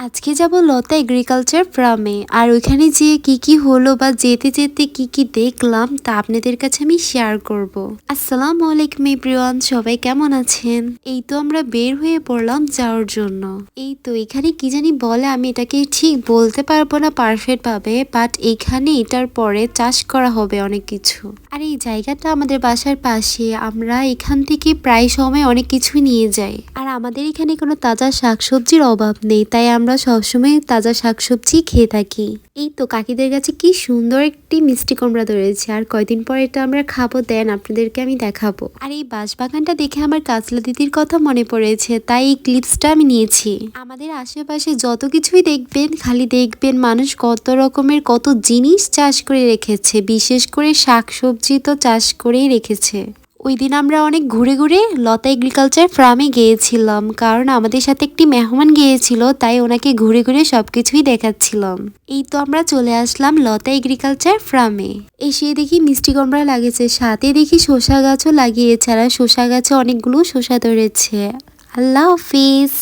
আজকে যাব লতা এগ্রিকালচার ফার্মে। আর ওইখানে যেয়ে কি কি হলো বা যেতে যেতে কি কি দেখলাম তা আপনাদের কাছে আমি শেয়ার করব। আসসালামু আলাইকুম এভরিওয়ান, সবাই কেমন আছেন? এই তো আমরা বের হয়ে পড়লাম যাওয়ার জন্য। এই তো এখানে কি জানি বলে, আমি এটাকে ঠিক বলতে পারবো না পারফেক্ট ভাবে, বাট এখানে এটার পরে চাষ করা হবে অনেক কিছু। আর এই জায়গাটা আমাদের বাসার পাশে, আমরা এখান থেকে প্রায় সময় অনেক কিছুই নিয়ে যাই। আর আমাদের এখানে কোনো তাজা শাকসবজির অভাব নেই, তাই আমরা সবসময় তাজা শাকসবজি খেয়ে থাকি। এই তো কাকিদের কাছে কি সুন্দর একটি মিষ্টি কুমড়া ধরেছে, আর কয়দিন পর এটা আমরা খাবো, দেন আপনাদেরকে আমি দেখাবো। আর এই বাঁশবাগানটা দেখে আমার কাজলা দিদির কথা মনে পড়েছে, তাই এই ক্লিপসটা আমি নিয়েছি। আমাদের আশেপাশে যত কিছুই দেখবেন, খালি দেখবেন মানুষ কত রকমের কত জিনিস চাষ করে রেখেছে, বিশেষ করে শাকসবজি তো চাষ করেই রেখেছে। ওই দিন আমরা অনেক ঘুরে ঘুরে লতা এগ্রিকালচার ফার্মে গিয়েছিলাম, কারণ আমাদের সাথে একটি মেহমান গিয়েছিল, তাই ওনাকে ঘুরে ঘুরে সবকিছুই দেখাচ্ছিলাম। এই তো আমরা চলে আসলাম লতা এগ্রিকালচার ফার্মে। এসে দেখি মিষ্টি কুমড়া লাগেছে, সাথে দেখি শসা গাছও লাগিয়েছে, আর শসা গাছে অনেকগুলো শসা ধরেছে। আল্লাহ হাফিজ।